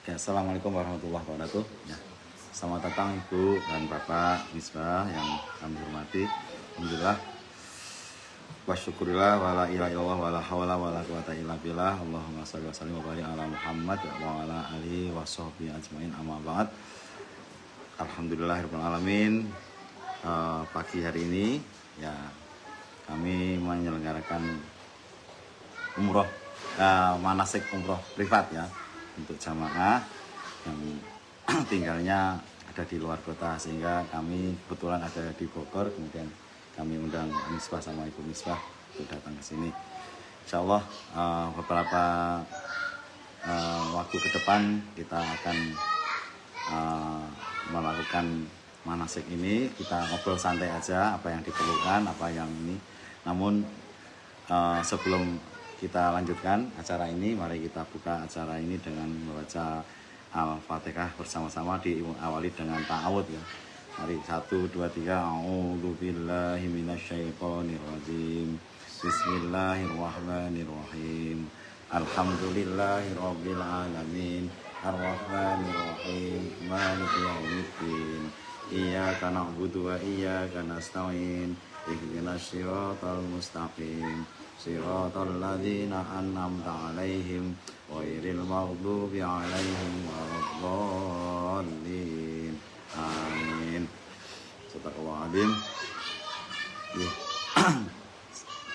Ya, Assalamualaikum warahmatullahi wabarakatuh. Ya, selamat datang Ibu dan Bapak Misbah yang kami hormati. Alhamdulillah, wa syukurillah, wa la ilaha illallah, wa la hawla wa la quwata illa billah. Allahumma shalli wa sallim wa barik ala Muhammad wa ala alihi wa sahbihi ajmain, amma ba'd. Alhamdulillahirabbil alamin. Pagi hari ini ya kami menyelenggarakan umroh, manasik umroh privat ya untuk jamaah yang tinggalnya ada di luar kota, sehingga kami kebetulan ada di Bogor. Kemudian kami undang Misbah sama Ibu Misbah untuk datang ke sini. Insya Allah beberapa waktu ke depan kita akan melakukan manasik ini. Kita ngobrol santai aja, apa yang diperlukan, apa yang ini. Namun sebelum kita lanjutkan acara ini, mari kita buka acara ini dengan membaca Al-Fatihah bersama-sama, diawali dengan ta'awud ya. Mari 1, 2, 3. A'udzubillahi minasyaitonirrajim. Bismillahirrahmanirrahim. Alhamdulillahirabbil alamin. Ar-Rahmanirrahim. Maliki yaumiddin. Iyyaka na'budu wa iyyaka nasta'in. Ihdinas siratal mustaqim. Siratal ladzina an'amta 'alaihim ghairil maghdubi 'alaihim waladdallin. Amin. Astagfirullahaladzim.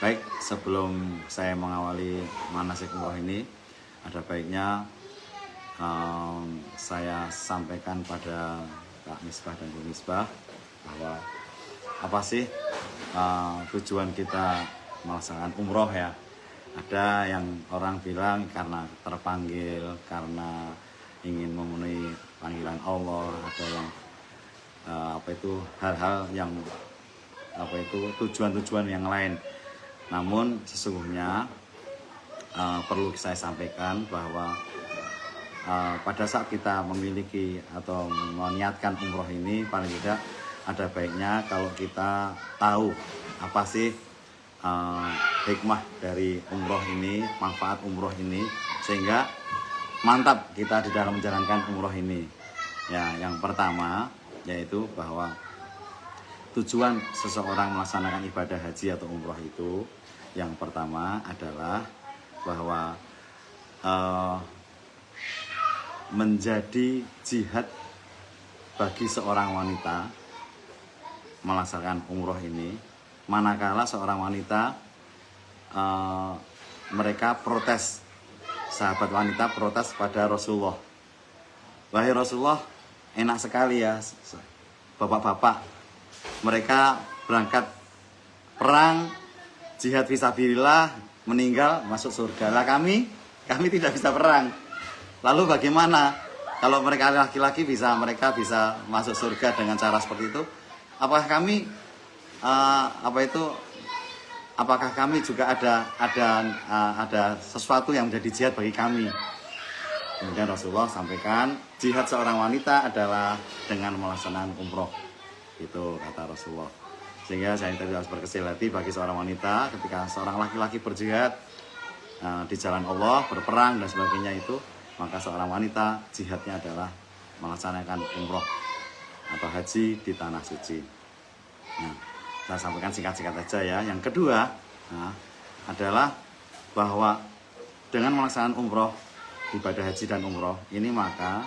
Baik, sebelum saya mengawali manasik umroh ini, ada baiknya saya sampaikan pada Kak Misbah dan Bu Misbah bahwa apa sih tujuan kita melaksanakan umroh ya. Ada yang orang bilang karena terpanggil, karena ingin memenuhi panggilan Allah. Ada yang hal-hal yang tujuan-tujuan yang lain. Namun sesungguhnya perlu saya sampaikan bahwa pada saat kita memiliki atau meniatkan umroh ini, paling tidak ada baiknya kalau kita tahu apa sih hikmah dari umroh ini, manfaat umroh ini, sehingga mantap kita di dalam menjalankan umroh ini. Ya, yang pertama yaitu bahwa tujuan seseorang melaksanakan ibadah haji atau umroh itu, yang pertama adalah bahwa menjadi jihad bagi seorang wanita melaksanakan umroh ini, manakala seorang wanita mereka protes, sahabat wanita protes pada Rasulullah, wahai Rasulullah, enak sekali ya bapak-bapak, mereka berangkat perang jihad fisabilillah, meninggal masuk surga. Lah kami tidak bisa perang. Lalu bagaimana kalau mereka laki-laki mereka bisa masuk surga dengan cara seperti itu? Apakah kami juga ada sesuatu yang menjadi jihad bagi kami? Kemudian Rasulullah sampaikan, jihad seorang wanita adalah dengan melaksanakan umroh. Itu kata Rasulullah. Sehingga saya tadi harus berkecil hati bagi seorang wanita ketika seorang laki-laki berjihad di jalan Allah, berperang dan sebagainya itu, maka seorang wanita jihadnya adalah melaksanakan umroh atau haji di tanah suci. Nah, saya sampaikan singkat-singkat aja ya. Yang kedua adalah bahwa dengan melaksanakan umroh, ibadah haji dan umroh ini, maka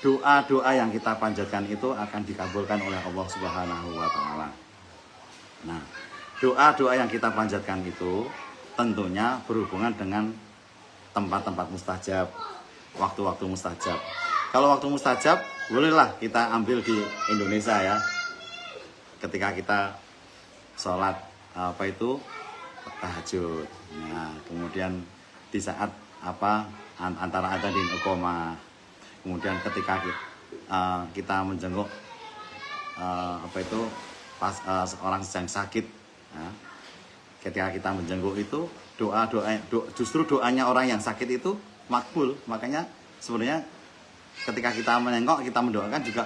doa-doa yang kita panjatkan itu akan dikabulkan oleh Allah Subhanahu wa Ta'ala. Nah, doa-doa yang kita panjatkan itu tentunya berhubungan dengan tempat-tempat mustajab, waktu-waktu mustajab. Kalau waktu mustajab, bolehlah kita ambil di Indonesia ya. Ketika kita sholat tahajud. Nah, kemudian di saat antara adzan dan iqamah. Kemudian ketika kita menjenguk orang sedang sakit, ketika kita menjenguk itu justru doanya orang yang sakit itu makbul. Makanya sebenarnya ketika kita menengok, kita mendoakan juga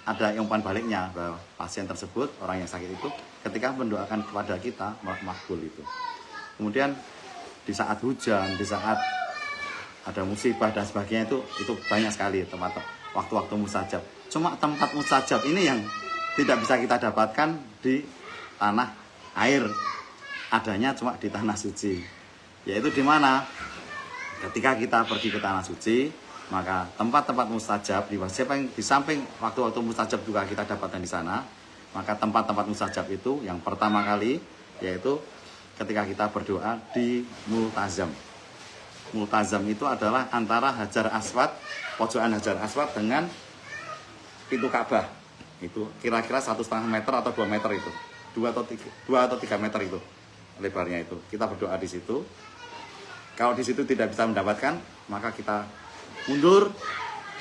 ada umpan baliknya, bahwa pasien tersebut, orang yang sakit itu, ketika mendoakan kepada kita makbul itu. Kemudian di saat hujan, di saat ada musibah dan sebagainya, itu banyak sekali tempat waktu-waktu mustajab. Cuma tempat mustajab ini yang tidak bisa kita dapatkan di tanah air, adanya cuma di tanah suci. Yaitu di mana? Ketika kita pergi ke tanah suci, maka tempat-tempat mustajab di samping waktu-waktu mustajab juga kita dapatkan di sana. Maka tempat-tempat mustajab itu yang pertama kali yaitu ketika kita berdoa di multazam. Multazam itu adalah antara Hajar Aswad, pojokan Hajar Aswad dengan pintu Ka'bah. Itu kira-kira 1,5 meter atau 2 meter itu. 2 atau 3 meter itu lebarnya itu. Kita berdoa di situ. Kalau di situ tidak bisa mendapatkan, maka kita mundur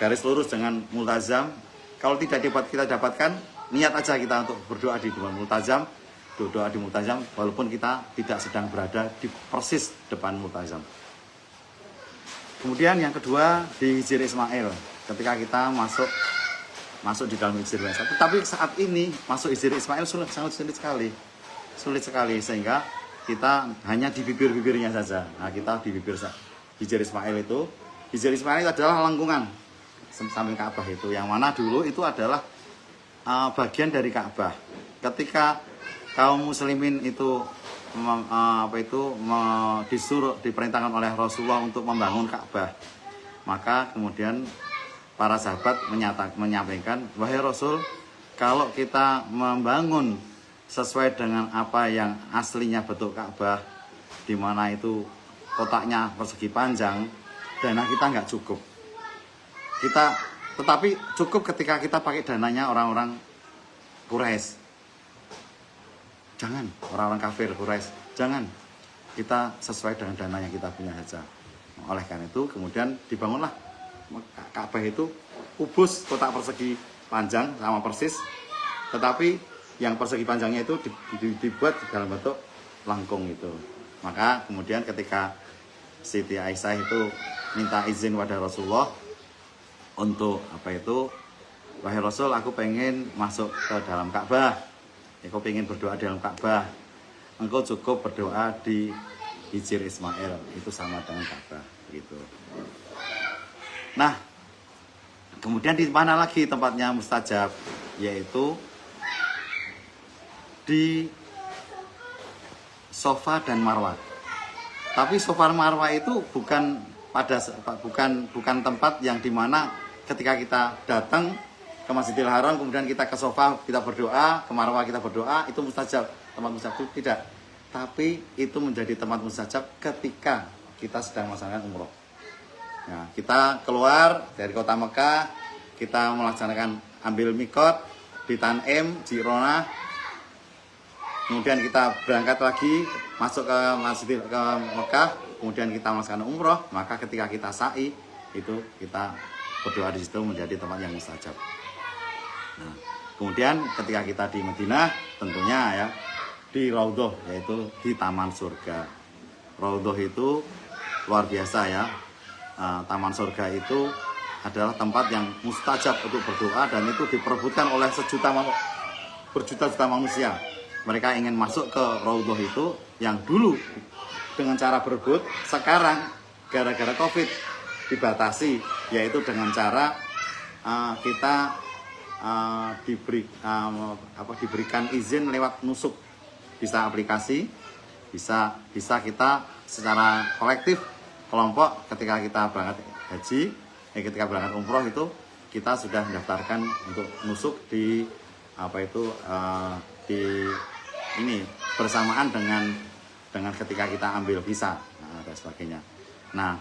garis lurus dengan multazam. Kalau tidak kita dapatkan, niat aja kita untuk berdoa di multazam. Doa di multazam walaupun kita tidak sedang berada di persis depan multazam. Kemudian yang kedua di Hijr Ismail, ketika kita masuk di dalam Hijr Ismail. Tetapi saat ini masuk Hijr Ismail sangat sulit sekali sehingga kita hanya di bibir-bibirnya saja. Nah, kita di bibir Hijr Ismail itu. Hijr Ismail adalah lengkungan samping Ka'bah itu, yang mana dulu itu adalah bagian dari Ka'bah. Ketika kaum muslimin itu diperintahkan oleh Rasulullah untuk membangun Ka'bah, maka kemudian para sahabat menyampaikan, wahai Rasul, kalau kita membangun sesuai dengan apa yang aslinya bentuk Ka'bah, di mana itu kotaknya persegi panjang, dana kita nggak cukup. Tetapi cukup ketika kita pakai dananya orang-orang Quraisy. Jangan, orang-orang kafir Quraisy, jangan. Kita sesuai dengan dana yang kita punya saja. Oleh karena itu kemudian dibangunlah Ka'bah itu kubus, kotak persegi panjang sama persis, tetapi yang persegi panjangnya itu dibuat dalam bentuk lengkung itu. Maka kemudian ketika Siti Aisyah itu minta izin pada Rasulullah untuk wahai Rasul, aku pengen masuk ke dalam Ka'bah. Aku pengen berdoa di dalam Ka'bah. Engkau cukup berdoa di Hijr Ismail, itu sama dengan Ka'bah gitu. Nah, kemudian di mana lagi tempatnya mustajab? Yaitu di Safa dan Marwah. Tapi Safa dan Marwah itu bukan tempat yang dimana ketika kita datang ke Masjidil Haram, kemudian kita ke Safa kita berdoa, ke Marwah kita berdoa, itu mustajab, tempat mustajab itu tidak. Tapi itu menjadi tempat mustajab ketika kita sedang melaksanakan umroh. Nah, kita keluar dari kota Mekah, kita melaksanakan ambil mikot di Tanim, Jirona, kemudian kita berangkat lagi masuk ke Mekah, kemudian kita melaksanakan umroh, maka ketika kita sa'i itu kita berdoa di situ menjadi tempat yang mustajab. Nah, kemudian ketika kita di Madinah tentunya ya di Raudhah, yaitu di Taman Surga. Raudhah itu luar biasa ya. Taman Surga itu adalah tempat yang mustajab untuk berdoa dan itu diperebutkan oleh berjuta-juta manusia. Mereka ingin masuk ke Raudhah itu yang dulu dengan cara berebut, sekarang gara-gara Covid dibatasi, yaitu dengan cara kita diberikan izin lewat nusuk, bisa aplikasi, bisa kita secara kolektif kelompok ketika kita berangkat haji, ketika berangkat umroh itu kita sudah mendaftarkan untuk nusuk di ini bersamaan dengan ketika kita ambil visa dan sebagainya. Nah,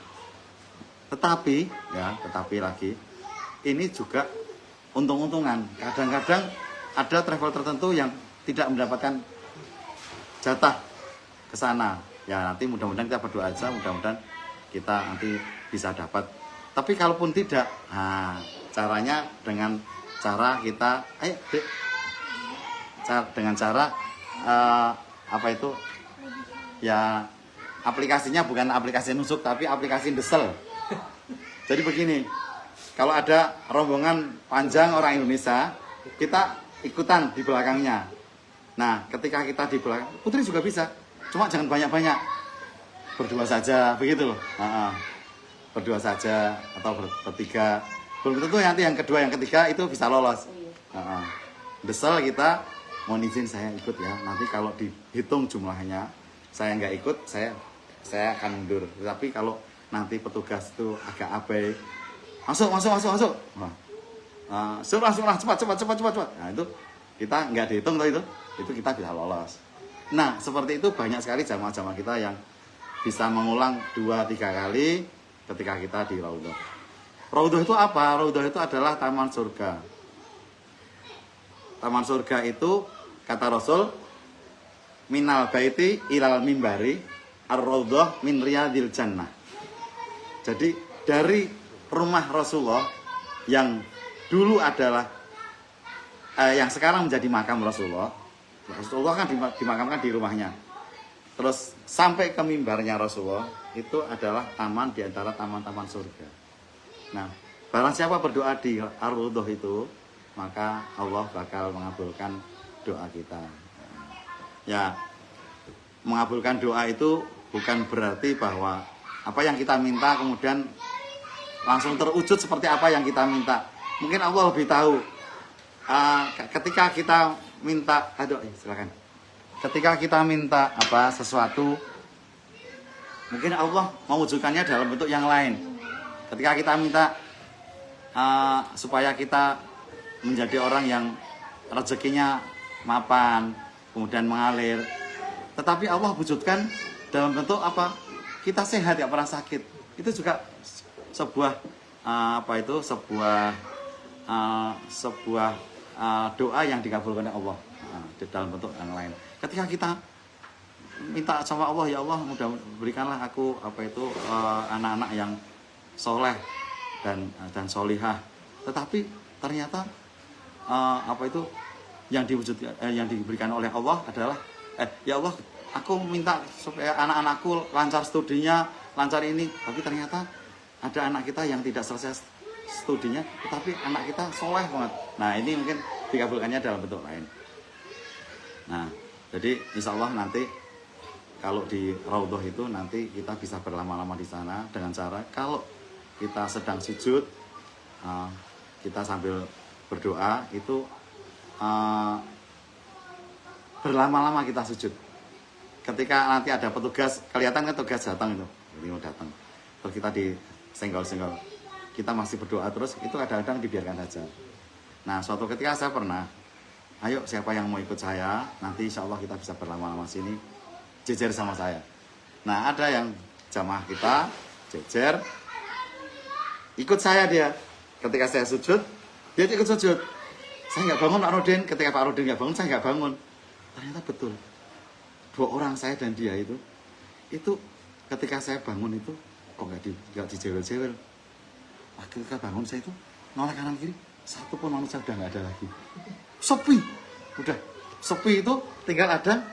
tetapi lagi ini juga untung-untungan. Kadang-kadang ada travel tertentu yang tidak mendapatkan jatah ke sana. Ya nanti mudah-mudahan kita berdoa aja, mudah-mudahan kita nanti bisa dapat. Tapi kalaupun tidak, caranya dengan cara kita, ya aplikasinya bukan aplikasi nusuk tapi aplikasi desel. Jadi begini, kalau ada rombongan panjang orang Indonesia, kita ikutan di belakangnya. Nah, ketika kita di belakang, putri juga bisa, cuma jangan banyak-banyak, berdua saja, begitu loh. berdua saja atau bertiga. Belum tentu nanti yang kedua, yang ketiga itu bisa lolos. Desel kita, mohon izin saya ikut ya. Nanti kalau dihitung jumlahnya, saya nggak ikut, saya akan mundur. Tapi kalau nanti petugas itu agak abai, masuk. Langsung cepat. Nah itu kita nggak dihitung tuh itu kita bisa lolos. Nah seperti itu banyak sekali jamaah-jamaah kita yang bisa mengulang 2-3 kali ketika kita di Raudhah. Raudhah itu apa? Raudhah itu adalah taman surga. Taman surga itu kata Rasul, minal baiti ilal mimbari ar-raudhah min riyadil jannah. Jadi dari rumah Rasulullah yang dulu adalah yang sekarang menjadi makam Rasulullah kan dimakamkan di rumahnya. Terus sampai ke mimbarnya Rasulullah itu adalah taman di antara taman-taman surga. Nah, barang siapa berdoa di Ar-Raudhah itu, maka Allah bakal mengabulkan doa kita. Ya, mengabulkan doa itu bukan berarti bahwa apa yang kita minta kemudian langsung terwujud seperti apa yang kita minta. Mungkin Allah lebih tahu. Ketika kita minta, silakan. Ketika kita minta sesuatu, mungkin Allah mewujudkannya dalam bentuk yang lain. Ketika kita minta supaya kita menjadi orang yang rezekinya mapan, kemudian mengalir, tetapi Allah wujudkan dalam bentuk apa? Kita sehat, ya pernah sakit. Itu juga sebuah sebuah doa yang dikabulkan oleh Allah dalam bentuk yang lain. Ketika kita minta sama Allah, ya Allah, mudah berikanlah aku anak-anak yang soleh dan solihah. Tetapi ternyata yang diberikan oleh Allah adalah ya Allah, aku minta supaya anak-anakku lancar studinya, lancar ini, tapi ternyata ada anak kita yang tidak selesai studinya, tetapi anak kita soleh banget. Nah ini mungkin dikabulkannya dalam bentuk lain. Nah jadi insya Allah nanti kalau di Raudhah itu nanti kita bisa berlama-lama di sana dengan cara kalau kita sedang sujud, kita sambil berdoa itu berlama-lama kita sujud. Ketika nanti ada petugas, kelihatan kan petugas datang itu, ini mau datang, terus kita disenggol-senggol, kita masih berdoa terus, itu kadang-kadang dibiarkan saja. Nah suatu ketika saya pernah, ayo siapa yang mau ikut saya, nanti insya Allah kita bisa berlama-lama sini, jejer sama saya. Nah ada yang jamaah kita jejer, ikut saya dia. Ketika saya sujud, dia ikut sujud. Saya nggak bangun Pak Rudin, ketika Pak Rudin nggak bangun, saya nggak bangun. Ternyata betul, 2 orang saya dan dia itu ketika saya bangun itu kok nggak dijewel-jewel. Ketika bangun saya itu noleh kanan kiri, satu pun manusia udah nggak ada lagi. Sepi, udah sepi. Itu tinggal ada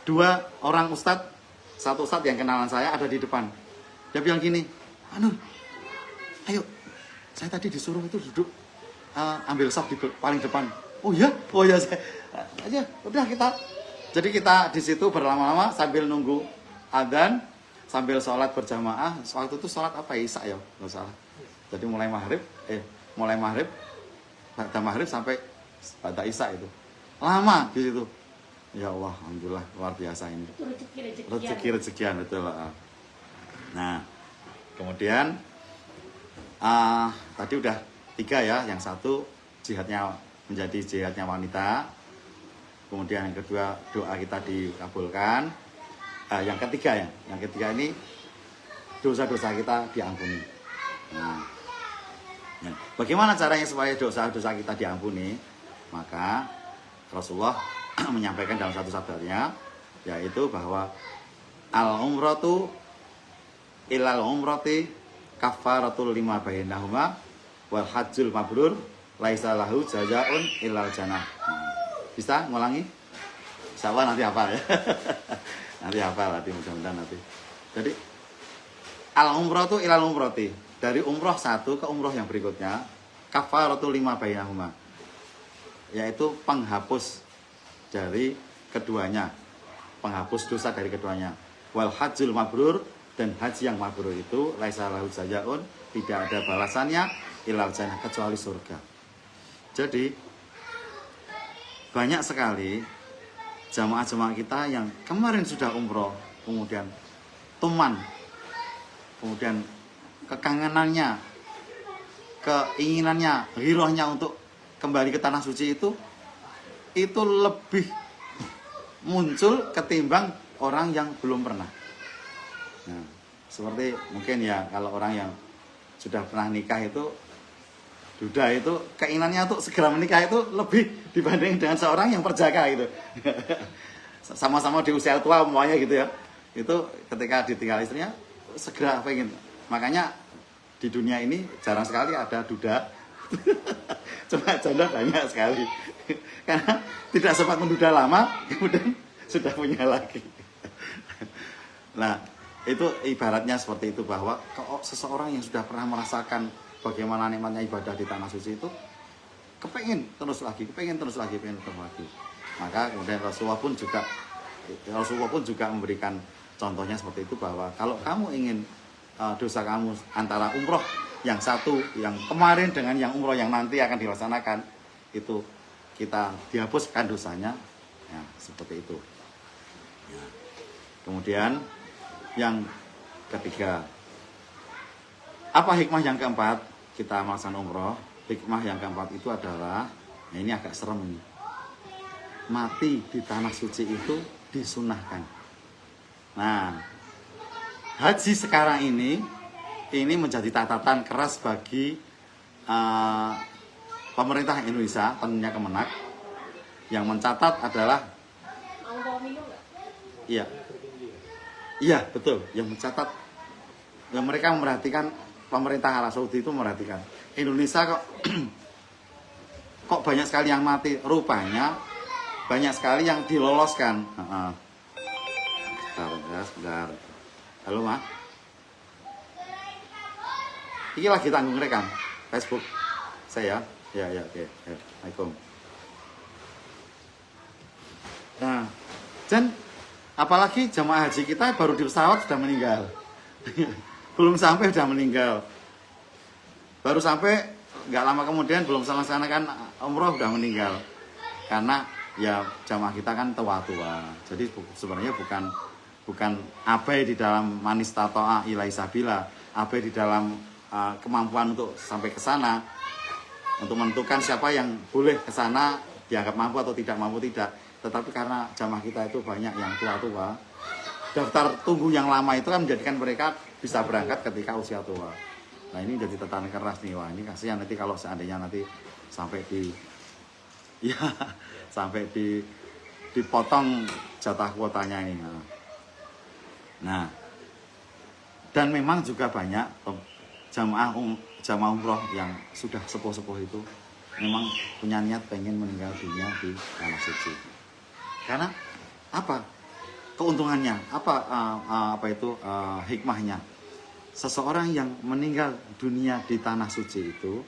2 orang ustadz, satu ustadz yang kenalan saya ada di depan. Dia bilang gini, ayo, saya tadi disuruh itu duduk ambil saf di paling depan. Oh ya saya aja, udah kita. Jadi kita di situ berlama-lama sambil nunggu adzan, sambil sholat berjamaah. Waktu itu sholat Isya ya, nggak salah. Jadi mulai maghrib sampai pada Isya itu lama di situ. Ya Allah, alhamdulillah luar biasa ini. Rezeki-rezekian betul. Nah, kemudian tadi udah 3 ya. Yang satu jihadnya menjadi jihadnya wanita. Kemudian yang kedua doa kita dikabulkan. Yang ketiga ini dosa-dosa kita diampuni. Nah, bagaimana caranya supaya dosa-dosa kita diampuni? Maka Rasulullah menyampaikan dalam satu sabdanya, yaitu bahwa al-umratu ilal umrati kafaratul lima bainahuma wal hajjul mabrur laisa lahu jazaa'un illal jannah. Bisa ngulangi? Insyaallah nanti hafal ya. nanti mudah-mudahan nanti. Jadi al-umratu ilal umrati, dari umroh satu ke umroh yang berikutnya, kafaratul lima bainahuma, yaitu penghapus dari keduanya, penghapus dosa dari keduanya. Wal hajjul mabrur, Dan haji yang mabrur itu laisa lahu jazaun, tidak ada balasannya ilal jannah, kecuali surga. Jadi banyak sekali jamaah-jamaah kita yang kemarin sudah umroh, kemudian tuman, kemudian kekangenannya, keinginannya, girohnya untuk kembali ke tanah suci itu lebih muncul ketimbang orang yang belum pernah. Nah, seperti mungkin ya kalau orang yang sudah pernah nikah itu, duda itu keinginannya untuk segera menikah itu lebih dibanding dengan seorang yang perjaka gitu. Sama-sama di usia tua semuanya gitu ya. Itu ketika ditinggal istrinya segera pengen. Makanya di dunia ini jarang sekali ada duda. Cuma janda banyak sekali. Karena tidak sempat menduda lama, kemudian sudah punya lagi. Nah, itu ibaratnya seperti itu, bahwa seseorang yang sudah pernah merasakan bagaimana nikmatnya ibadah di tanah suci itu kepengen terus lagi, pengen terus lagi. Maka kemudian Rasulullah pun juga memberikan contohnya seperti itu, bahwa kalau kamu ingin dosa kamu antara umroh yang satu yang kemarin dengan yang umroh yang nanti akan dilaksanakan itu kita dihapuskan dosanya, ya, seperti itu. Ya. Kemudian yang ketiga, apa hikmah yang keempat kita melaksanakan umroh? Hikmah yang keempat itu adalah, nah ini agak serem nih, mati di tanah suci itu disunahkan. Nah, haji sekarang ini menjadi catatan keras bagi pemerintah Indonesia, tentunya Kemenak. Yang mencatat adalah, iya betul, yang mencatat, yang mereka memperhatikan, pemerintah Arab Saudi itu memperhatikan Indonesia kok banyak sekali yang mati, rupanya banyak sekali yang diloloskan. Sebentar. Halo Ma, ini lagi tanggung rekam Facebook saya. Ya, oke. Assalamualaikum. Nah, dan apalagi jamaah haji kita baru di pesawat sudah meninggal. Belum sampai sudah meninggal. Baru sampai nggak lama kemudian belum melaksanakan umroh sudah meninggal. Karena ya jamaah kita kan tua-tua. Jadi sebenarnya bukan abai di dalam manis tatoa ilai sabila, abai di dalam kemampuan untuk sampai ke sana, untuk menentukan siapa yang boleh ke sana, dianggap mampu atau tidak mampu, tidak. Tetapi karena jamaah kita itu banyak yang tua-tua, daftar tunggu yang lama itu kan menjadikan mereka bisa berangkat ketika usia tua. Nah ini jadi tekanan keras nih, wah ini kasihan nanti kalau seandainya nanti sampai dipotong jatah kuotanya ini. Nah, dan memang juga banyak jamaah umroh yang sudah sepuh-sepuh itu memang punya niat pengen meninggal dunia di tanah suci. Karena apa? Keuntungannya apa itu hikmahnya? Seseorang yang meninggal dunia di tanah suci itu,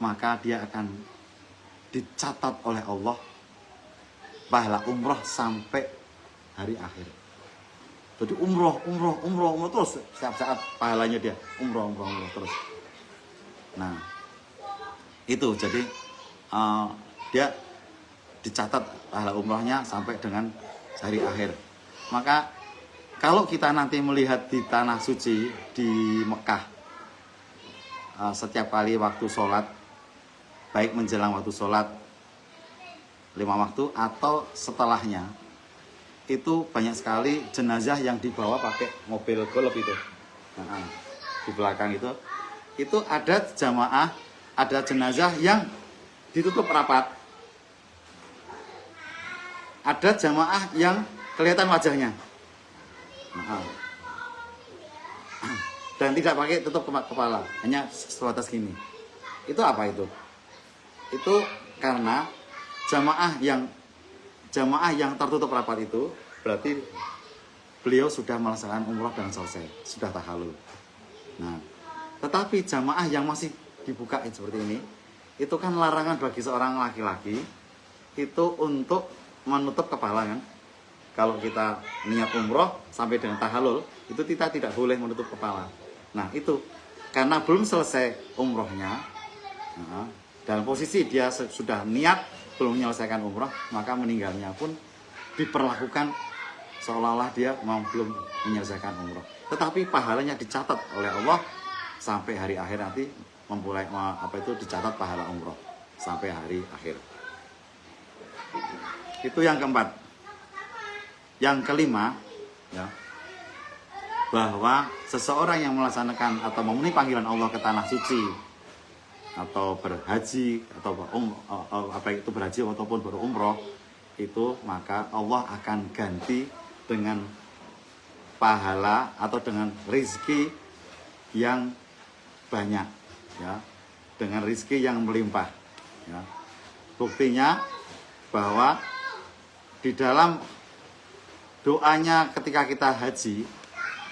maka dia akan dicatat oleh Allah pahala umroh sampai hari akhir. Jadi umroh terus, setiap saat pahalanya dia umroh terus. Nah itu jadi dia dicatat pahala umrohnya sampai dengan hari akhir. Maka kalau kita nanti melihat di tanah suci di Mekah, setiap kali waktu sholat, baik menjelang waktu sholat 5 waktu atau setelahnya, itu banyak sekali jenazah yang dibawa pakai mobil golf itu. Nah, di belakang itu ada jamaah, ada jenazah yang ditutup rapat, ada jamaah yang kelihatan wajahnya. Nah, dan tidak pakai tutup kepala, hanya sebatas gini. Itu apa itu? Itu karena jamaah yang tertutup rapat itu berarti beliau sudah melaksanakan umroh dan selesai, sudah tahallul. Nah, tetapi jamaah yang masih dibuka seperti ini, itu kan larangan bagi seorang laki-laki itu untuk menutup kepala kan, kalau kita niat umroh sampai dengan tahallul, itu kita tidak boleh menutup kepala. Nah itu karena belum selesai umrohnya, nah, dalam posisi dia sudah niat belum menyelesaikan umroh, maka meninggalnya pun diperlakukan seolah-olah dia belum menyelesaikan umroh. Tetapi pahalanya dicatat oleh Allah sampai hari akhir nanti, memulai dicatat pahala umroh sampai hari akhir. Itu yang keempat. Yang kelima, ya, bahwa seseorang yang melaksanakan atau memenuhi panggilan Allah ke tanah suci atau berhaji atau berhaji ataupun berumroh, itu maka Allah akan ganti dengan pahala atau dengan rezeki yang banyak, ya, dengan rezeki yang melimpah, ya. Buktinya bahwa di dalam doanya ketika kita haji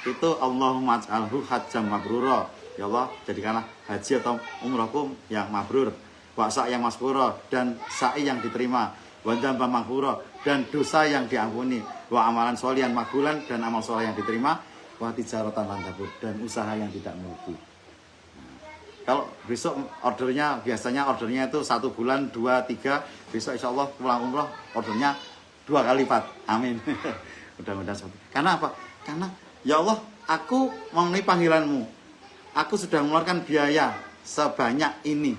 itu Allahumma ij'alhu hajjam mabrura, ya Allah jadikanlah haji atau umrohku yang mabrur, wa sa'i yang maskura, dan sa'i yang diterima, wa dzamba maghfura, dan dosa yang diampuni, wa amalan sholihan makbulan, dan amal soleh yang diterima, wa tijaratan lan tabur, dan usaha yang tidak merugi. Kalau besok biasanya ordernya itu 1 bulan, 2, 3, besok insya Allah pulang umroh ordernya 2 kali lipat, amin. Mudah-mudahan seperti itu. Karena apa? Karena ya Allah, aku memenuhi panggilanmu, aku sudah mengeluarkan biaya sebanyak ini,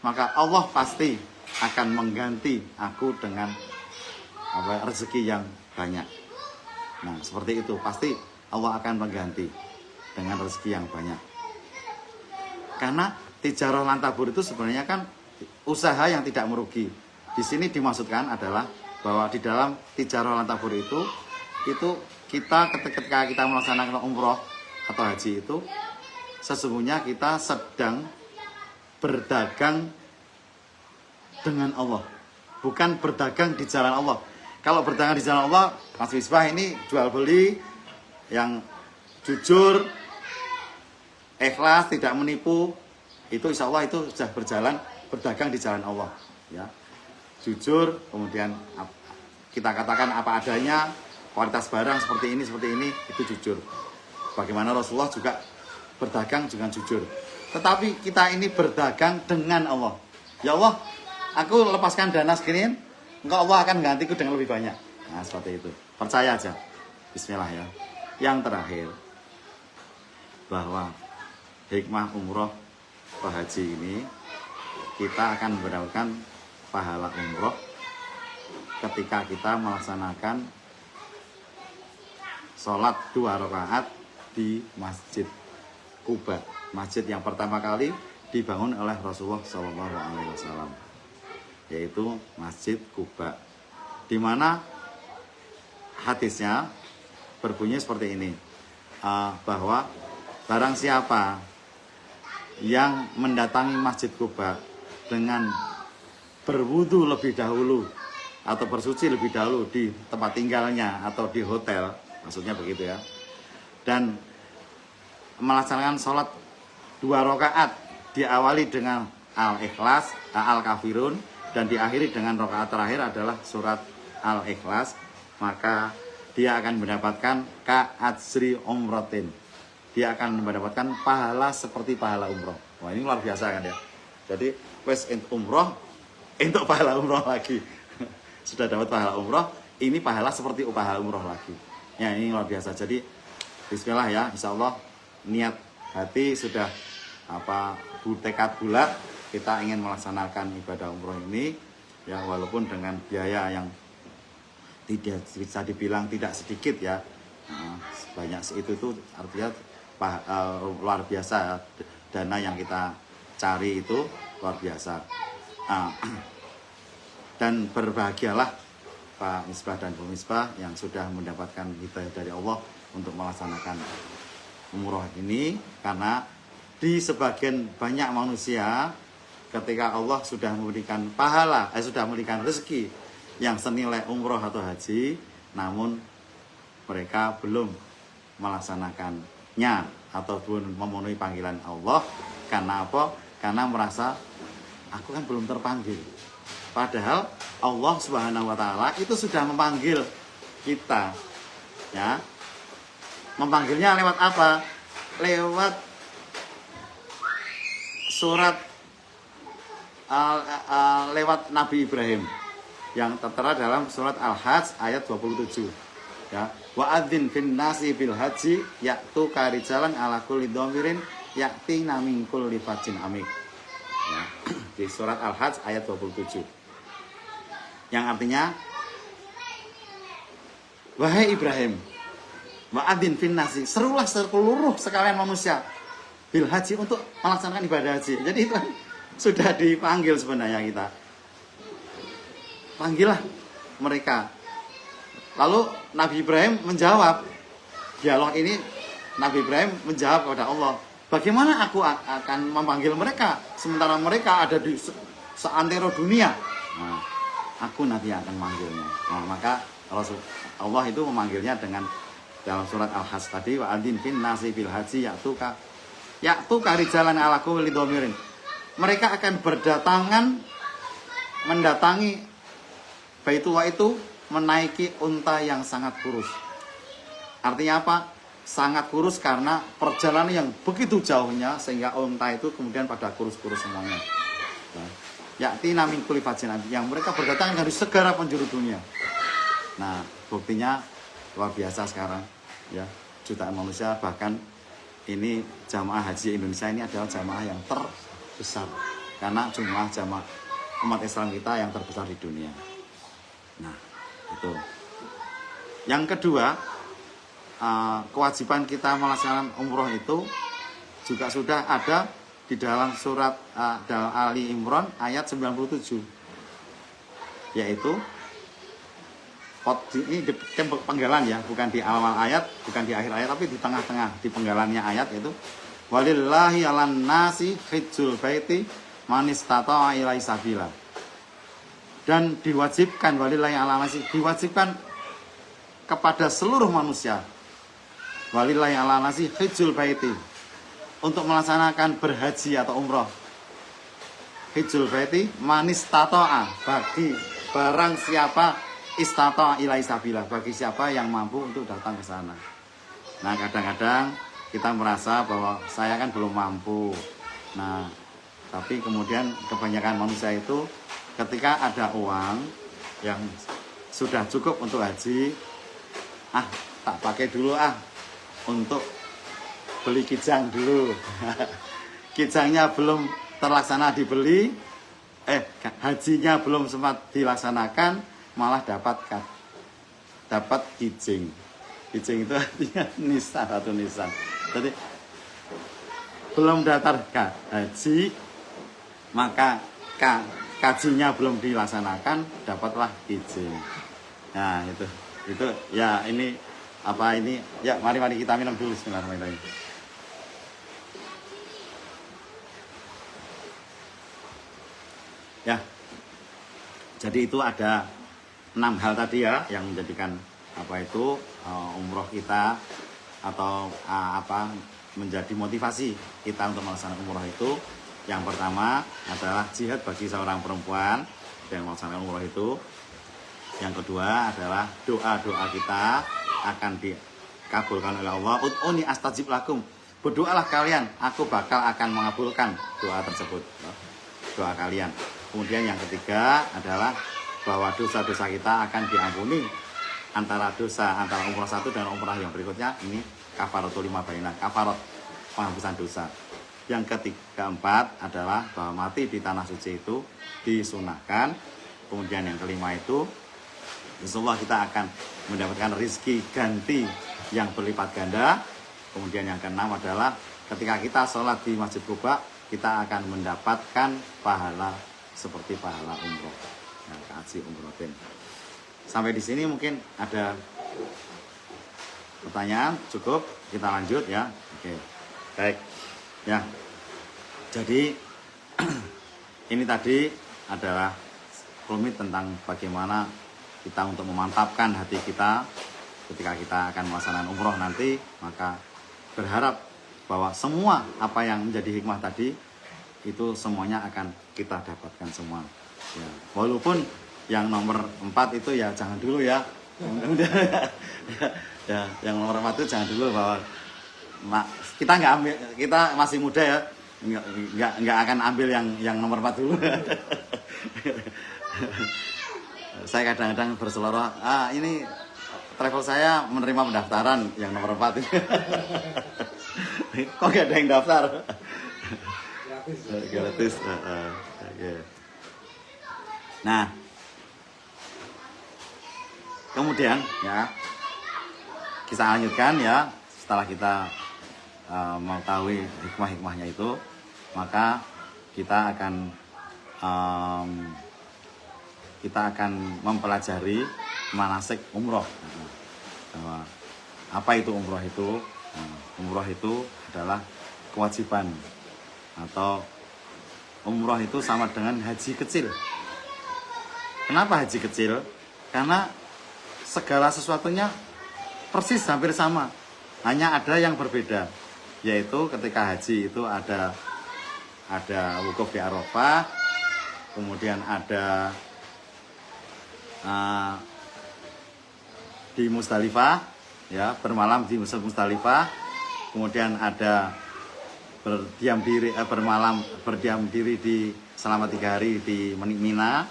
maka Allah pasti akan mengganti aku dengan rezeki yang banyak. Nah seperti itu, pasti Allah akan mengganti dengan rezeki yang banyak. Karena tijarah lan tabur itu sebenarnya kan usaha yang tidak merugi. Di sini dimaksudkan adalah bahwa di dalam tijarah lan tabur itu kita ketika kita melaksanakan umroh atau haji itu sesungguhnya kita sedang berdagang dengan Allah, bukan berdagang di jalan Allah. Kalau berdagang di jalan Allah, Mas Misbah ini jual beli yang jujur, ikhlas, tidak menipu, itu insya Allah itu sudah berjalan berdagang di jalan Allah, ya. Jujur, kemudian kita katakan apa adanya, kualitas barang seperti ini, itu jujur. Bagaimana Rasulullah juga berdagang dengan jujur. Tetapi kita ini berdagang dengan Allah. Ya Allah, aku lepaskan dana segini, engkau Allah akan gantiku dengan lebih banyak. Nah seperti itu, percaya aja. Bismillah ya. Yang terakhir, bahwa hikmah umroh atau haji ini, kita akan mendapatkan pahala umroh ketika kita melaksanakan sholat 2 rakaat di Masjid Quba, masjid yang pertama kali dibangun oleh Rasulullah SAW, yaitu Masjid Quba, di mana hadisnya berbunyi seperti ini, bahwa barang siapa yang mendatangi Masjid Quba dengan berwudu lebih dahulu atau bersuci lebih dahulu di tempat tinggalnya atau di hotel, maksudnya begitu ya, dan melaksanakan sholat 2 rakaat diawali dengan Al-Ikhlas, Al-Kafirun, dan diakhiri dengan rakaat terakhir adalah surat Al-Ikhlas, maka dia akan mendapatkan ka'ajri umratin, dia akan mendapatkan pahala seperti pahala umroh. Wah ini luar biasa kan ya. Jadi wes umroh untuk pahala umroh lagi. Sudah dapat pahala umroh, ini pahala seperti pahala umroh lagi. Ya ini luar biasa. Jadi bismillah ya, insya Allah niat hati sudah tekad bulat, kita ingin melaksanakan ibadah umroh ini, ya walaupun dengan biaya yang tidak bisa dibilang tidak sedikit ya, sebanyak itu tuh artinya luar biasa, dana yang kita cari itu luar biasa. Dan berbahagialah Pak Misbah dan Bu Misbah yang sudah mendapatkan hidayah dari Allah untuk melaksanakan umroh ini, karena di sebagian banyak manusia ketika Allah sudah memberikan pahala, sudah memberikan rezeki yang senilai umroh atau haji, namun mereka belum melaksanakannya atau belum memenuhi panggilan Allah. Karena apa? Karena merasa aku kan belum terpanggil. Padahal Allah Subhanahu wa taala itu sudah memanggil kita. Ya. Memanggilnya lewat apa? Lewat surat lewat Nabi Ibrahim yang tertera dalam surat Al-Hajj ayat 27. Ya, wa adzin fin nasi bil haji ya'tu karijalan ala kulli dhamirin ya'ti min kulli fajjin amik. Ya, di surat Al-Hajj ayat 27. Yang artinya, wahai Ibrahim, wa adzin fin nasi, serulah seluruh sekalian manusia bil haji untuk melaksanakan ibadah haji. Jadi itu sudah dipanggil sebenarnya kita. Panggillah mereka. Lalu Nabi Ibrahim menjawab, dialog ini Nabi Ibrahim menjawab kepada Allah, bagaimana aku akan memanggil mereka sementara mereka ada di seantero dunia? Nah, aku nanti akan memanggilnya. Nah, maka Allah itu memanggilnya dengan dalam surat Al-Hajj tadi, wa adzin fin nasi bil haji ya'tuka rijalan ala kulli dhamirin. Mereka akan berdatangan mendatangi Baitullah itu menaiki unta yang sangat kurus. Artinya apa? Sangat kurus karena perjalanan yang begitu jauhnya sehingga unta itu kemudian pada kurus-kurus semuanya. Yakti min kulli fajjin amik, yang mereka berdatangan dari segala penjuru dunia. Nah, buktinya luar biasa sekarang ya, jutaan manusia, bahkan ini jamaah haji Indonesia ini adalah jamaah yang terbesar karena jumlah jamaah umat Islam kita yang terbesar di dunia. Nah, itu. Yang kedua, kewajiban kita melaksanakan umroh itu juga sudah ada di dalam surat dalam Ali Imran ayat 97, yaitu ini di penggalan ya, bukan di awal ayat, bukan di akhir ayat, tapi di tengah-tengah, di penggalannya ayat itu, walillahi 'alan nasi hajjul baiti man istata'a ilaihi sabila. Dan diwajibkan, walillahi 'alan nasi, diwajibkan kepada seluruh manusia, walillahi 'alan nasi hajjul baiti, untuk melaksanakan berhaji atau umroh. Hajjul baiti man istata'a, bagi barang siapa, istata ilai sabila, bagi siapa yang mampu untuk datang ke sana. Nah, kadang-kadang kita merasa bahwa saya kan belum mampu. Nah, tapi kemudian kebanyakan manusia itu ketika ada uang yang sudah cukup untuk haji, tak pakai dulu untuk beli kijang dulu. Kijangnya belum terlaksana dibeli, hajinya belum sempat dilaksanakan, malah dapat kijing. Kijing itu artinya nisan atau nisan. Jadi belum daftar haji, maka kajinya belum dilaksanakan, dapatlah kijing. Nah, itu ya, ini apa ini? Ya, mari kita minum dulu. Bismillahirrahmanirrahim. Ya. Jadi itu ada 6 hal tadi ya yang menjadikan umroh kita atau menjadi motivasi kita untuk melaksanakan umroh itu. Yang pertama adalah jihad bagi seorang perempuan yang melaksanakan umroh itu. Yang kedua adalah doa-doa kita akan dikabulkan oleh Allah. Ud'uni astajib lakum, berdoalah kalian, aku bakal akan mengabulkan doa tersebut, doa kalian. Kemudian yang ketiga adalah bahwa dosa-dosa kita akan diampuni antara umrah satu dan umrah yang berikutnya. Ini kafaratul lima bainah, kafarat penghapusan dosa. Yang keempat adalah bahwa mati di tanah suci itu disunahkan. Kemudian yang kelima itu, insyaallah kita akan mendapatkan rezeki ganti yang berlipat ganda. Kemudian yang keenam adalah ketika kita sholat di Masjid Quba, kita akan mendapatkan pahala seperti pahala umroh. Haji umrohin. Sampai di sini mungkin ada pertanyaan, cukup kita lanjut ya. Oke, baik ya. Jadi ini tadi adalah rumit tentang bagaimana kita untuk memantapkan hati kita ketika kita akan melaksanakan umroh nanti. Maka berharap bahwa semua apa yang menjadi hikmah tadi itu semuanya akan kita dapatkan semua. Ya, walaupun yang nomor 4 itu ya jangan dulu ya, Ya, yang nomor 4 itu jangan dulu bahwa kita nggak ambil, kita masih muda ya, nggak akan ambil yang nomor 4 dulu. Saya kadang-kadang berseloroh, ini travel saya menerima pendaftaran yang nomor 4 itu. Kok gak ada yang daftar? Gratis. Okay. Nah, kemudian ya kita lanjutkan ya, setelah kita mengetahui hikmah-hikmahnya itu, maka kita akan mempelajari manasik umroh. Apa itu umroh itu? Umroh itu adalah kewajiban, atau umroh itu sama dengan haji kecil. Kenapa haji kecil? Karena segala sesuatunya persis hampir sama, hanya ada yang berbeda, yaitu ketika haji itu ada wukuf di Arafah, kemudian ada di Musdalifah, ya, bermalam di Musdalifah, kemudian ada berdiam diri di selama 3 hari di Mina,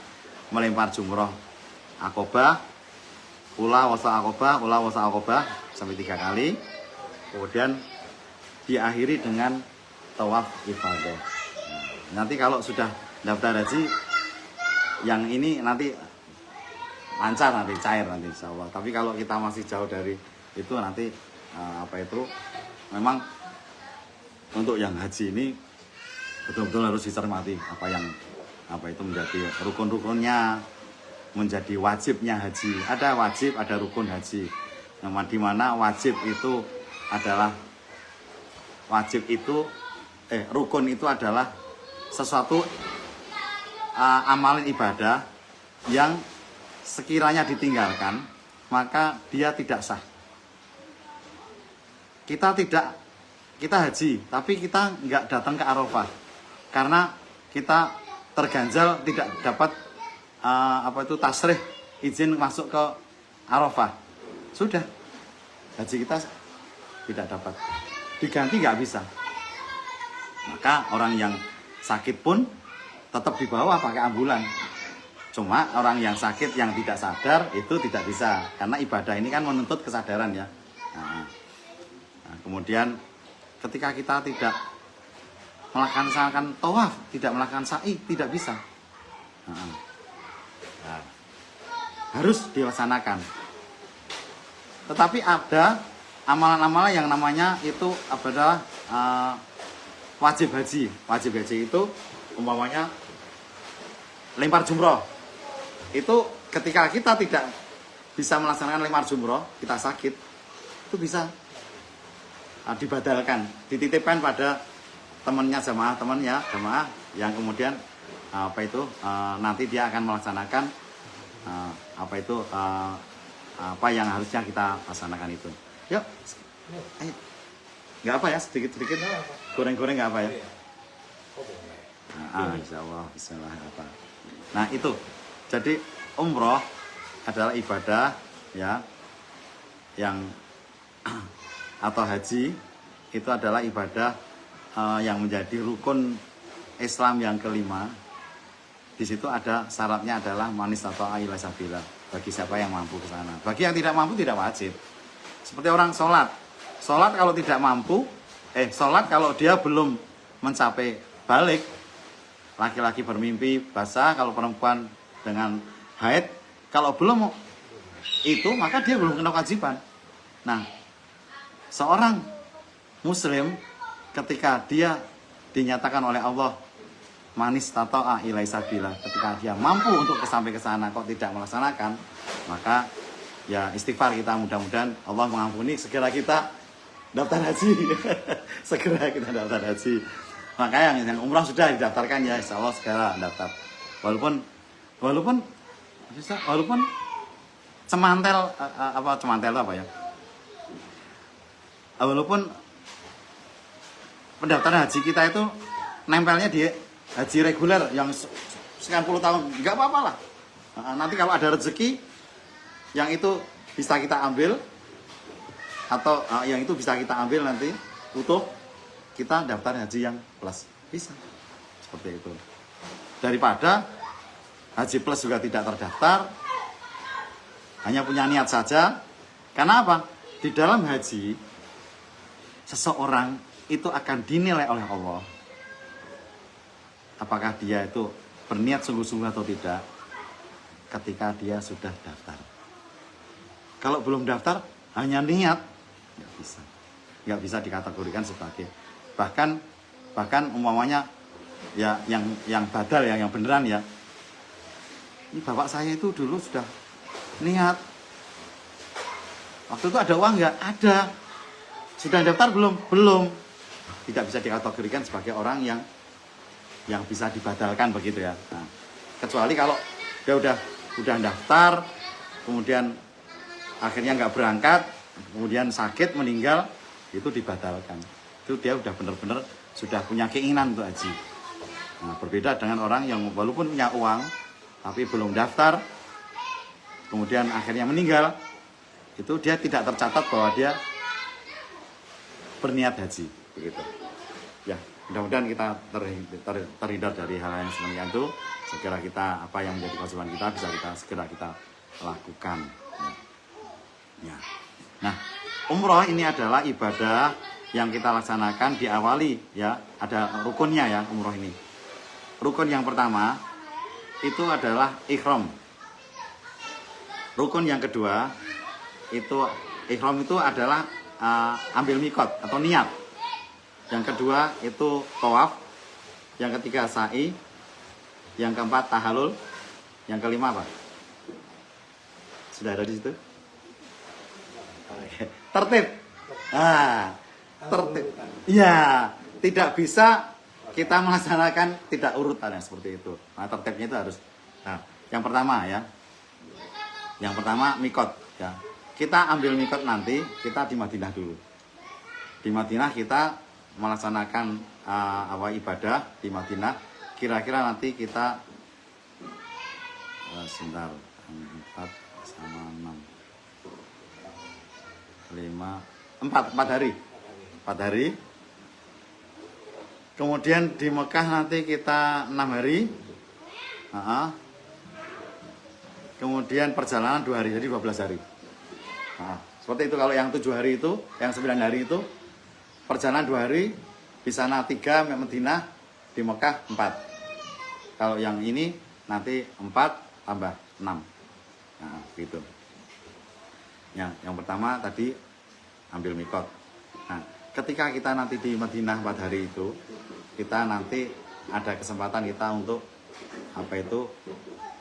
melempar jumroh Aqobah, ula wasa Aqobah sampai 3 kali, kemudian diakhiri dengan tawaf ifadah. Nanti kalau sudah daftar haji, yang ini nanti lancar, nanti cair nanti insya Allah. Tapi kalau kita masih jauh dari itu nanti memang untuk yang haji ini betul-betul harus dicermati apa itu menjadi rukun-rukunnya, menjadi wajibnya haji. Ada wajib, ada rukun haji. Di mana wajib itu adalah rukun itu adalah sesuatu amalan ibadah yang sekiranya ditinggalkan maka dia tidak sah. Kita haji, tapi kita nggak datang ke Arafah karena kita terganjal tidak dapat tasrih, izin masuk ke Arafah. Sudah, haji kita tidak dapat, diganti nggak bisa. Maka orang yang sakit pun tetap dibawa pakai ambulan. Cuma orang yang sakit yang tidak sadar itu tidak bisa, karena ibadah ini kan menuntut kesadaran ya. Nah, kemudian ketika kita tidak melaksanakan tawaf, tidak melakukan sa'i, tidak bisa. Harus dilaksanakan. Tetapi ada amalan-amalan yang namanya itu adalah wajib haji. Wajib haji itu umpamanya lempar jumroh. Itu ketika kita tidak bisa melaksanakan lempar jumroh, kita sakit, itu bisa dibadalkan, dititipkan pada temannya jamaah yang kemudian nanti dia akan melaksanakan apa yang harusnya kita laksanakan itu. Yuk, ayo. Nggak apa ya, sedikit-sedikit goreng-goreng nggak apa ya. Insya Allah, bismillah apa. Nah itu, jadi umroh adalah ibadah ya yang atau haji itu adalah ibadah yang menjadi rukun Islam yang kelima. Di situ ada syaratnya adalah manis atau ila sabila, bagi siapa yang mampu ke sana. Bagi yang tidak mampu tidak wajib. Seperti orang sholat kalau tidak mampu, sholat kalau dia belum mencapai balik, laki-laki bermimpi basah, kalau perempuan dengan haid, kalau belum itu maka dia belum kena kewajiban. Nah, seorang muslim ketika dia dinyatakan oleh Allah manis tata'a ilai sabila, ketika dia mampu untuk sampai ke sana kok tidak melaksanakan, maka ya istighfar kita, mudah-mudahan Allah mengampuni, segera kita daftar haji. Segera kita daftar haji. Maka yang umrah sudah didaftarkan ya, insya Allah segera daftar. Walaupun cemantel itu apa ya? Walaupun pendaftaran haji kita itu nempelnya di haji reguler yang sekian puluh tahun, nggak apa-apa lah. Nanti kalau ada rezeki yang itu bisa kita ambil, atau yang itu bisa kita ambil nanti utuh, kita daftar haji yang plus, bisa seperti itu. Daripada haji plus juga tidak terdaftar, hanya punya niat saja. Karena apa? Di dalam haji seseorang itu akan dinilai oleh Allah apakah dia itu berniat sungguh-sungguh atau tidak ketika dia sudah daftar. Kalau belum daftar, hanya niat, nggak bisa dikategorikan sebagai, bahkan umpamanya ya yang badal ya, yang beneran ya, ini bapak saya itu dulu sudah niat, waktu itu ada uang nggak? Ada. Sudah daftar belum? Belum. Tidak bisa dikategorikan sebagai orang yang bisa dibadalkan begitu ya. Nah, kecuali kalau dia udah daftar, kemudian akhirnya nggak berangkat, kemudian sakit meninggal, itu dibadalkan. Itu dia udah benar-benar sudah punya keinginan untuk haji. Nah, berbeda dengan orang yang walaupun punya uang tapi belum daftar, kemudian akhirnya meninggal, itu dia tidak tercatat bahwa dia berniat haji begitu. Ya, mudah-mudahan kita terhindar dari hal yang seperti itu. Segera kita apa yang menjadi kewajiban kita bisa segera kita lakukan. Ya. Nah, umroh ini adalah ibadah yang kita laksanakan diawali ya, ada rukunnya ya umroh ini. Rukun yang pertama itu adalah ihram. Rukun yang kedua itu ihram itu adalah ambil mikot atau niat. Yang kedua itu tawaf. Yang ketiga sa'i. Yang keempat tahallul. Yang kelima apa? Sudah ada di situ? Tertib. Tertib. Ya, tidak bisa kita melaksanakan tidak urutan seperti itu. Nah, tertibnya itu harus. Nah, yang pertama ya. Yang pertama mikot ya. Kita ambil mikot nanti, kita di Madinah dulu. Di Madinah kita melaksanakan ibadah di Madinah. Kira-kira nanti kita sebentar 4 sama 6 5 4 hari. 4 hari. Kemudian di Mekah nanti kita 6 hari. Kemudian perjalanan 2 hari, jadi 12 hari. Nah, seperti itu. Kalau yang 7 hari itu, yang 9 hari itu perjalanan 2 hari, di sana 3 Madinah, di Mekah 4. Kalau yang ini nanti 4 tambah 6. Nah, gitu. Yang pertama tadi ambil mikot. Nah, ketika kita nanti di Madinah 4 hari itu, kita nanti ada kesempatan kita untuk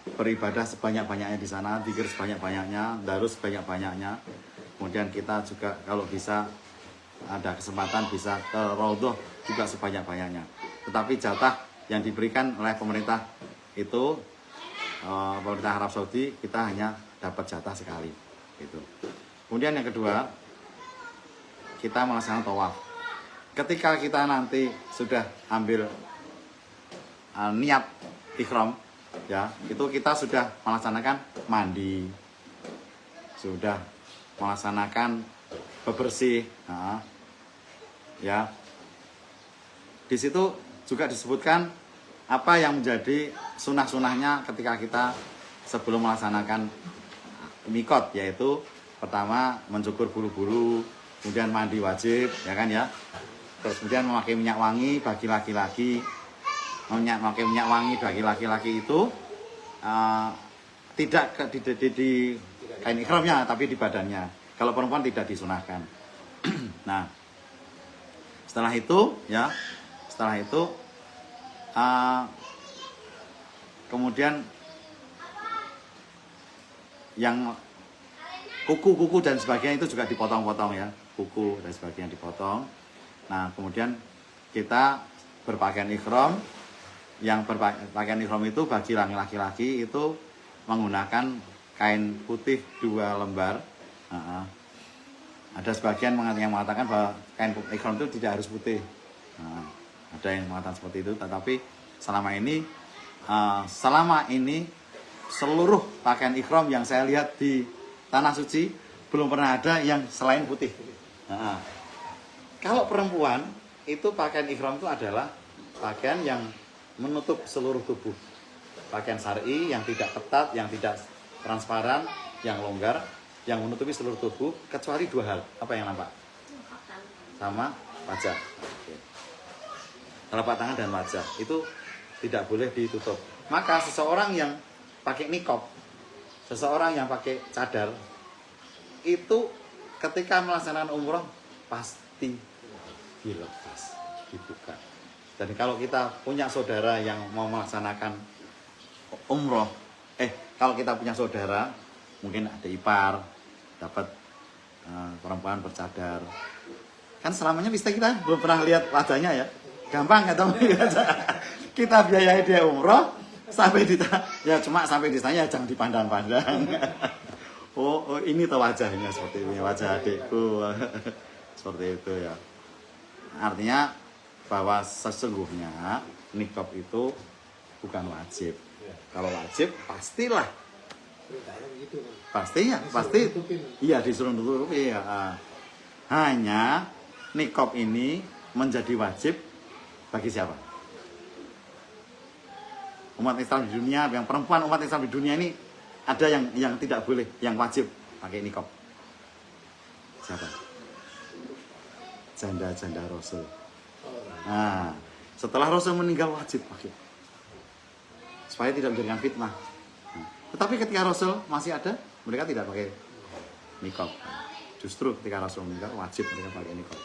beribadah sebanyak-banyaknya di sana, zikir sebanyak-banyaknya, darus sebanyak-banyaknya. Kemudian kita juga kalau bisa ada kesempatan bisa ke Raudhah juga sebanyak-banyaknya. Tetapi jatah yang diberikan oleh pemerintah itu, pemerintah Arab Saudi, kita hanya dapat jatah sekali. Gitu. Kemudian yang kedua, kita melaksanakan tawaf. Ketika kita nanti sudah ambil niat ihram, ya, itu kita sudah melaksanakan mandi, sudah melaksanakan bebersih, ya. Di situ juga disebutkan apa yang menjadi sunah-sunahnya ketika kita sebelum melaksanakan mikot, yaitu pertama mencukur bulu-bulu, kemudian mandi wajib, ya kan ya. Terus kemudian memakai minyak wangi bagi laki-laki. Memakai minyak wangi bagi laki-laki itu tidak di kain ihramnya, tapi di badannya. Kalau perempuan tidak disunahkan. Nah, setelah itu kemudian yang kuku dan sebagainya itu juga dipotong-potong ya, kuku dan sebagainya dipotong. Nah, kemudian kita berpakaian ihram. Yang berpakaian ihram itu bagi laki-laki itu menggunakan kain putih 2 lembar. Ada sebagian yang mengatakan bahwa kain ihram itu tidak harus putih. Ada yang mengatakan seperti itu, tetapi selama ini seluruh pakaian ihram yang saya lihat di tanah suci belum pernah ada yang selain putih. Nah, kalau perempuan itu pakaian ihram itu adalah pakaian yang menutup seluruh tubuh. Pakaian syar'i yang tidak ketat, yang tidak transparan, yang longgar, yang menutupi seluruh tubuh kecuali dua hal. Apa yang nampak? Sama wajah. Oke. Telapak tangan dan wajah itu tidak boleh ditutup. Maka seseorang yang pakai niqab, seseorang yang pakai cadar, itu ketika melaksanakan umroh pasti dilepas, dibuka. Dan kalau kita punya saudara yang mau melaksanakan umroh, kalau kita punya saudara, mungkin ada ipar, dapat perempuan bercadar, kan selamanya kita belum pernah lihat wajahnya ya. Gampang nggak tahu kita biayai dia umroh sampai ya cuma sampai di sana ya jangan dipandang-pandang. oh ini tuh wajahnya seperti ini, wajah adikku. Seperti itu ya. Artinya bahwa sesungguhnya niqab itu bukan wajib. Kalau wajib pastilah. Pastinya, pasti. Iya disuruh tutupi ya. Hanya niqab ini menjadi wajib bagi siapa? Umat Islam di dunia, yang perempuan umat Islam di dunia ini ada yang tidak boleh, yang wajib pakai niqab. Siapa? Janda-janda Rasul. Nah, setelah Rasul meninggal wajib pakai, supaya tidak menjadikan fitnah. Nah, tetapi ketika Rasul masih ada, mereka tidak pakai niqab. Justru ketika Rasul meninggal wajib mereka pakai niqab.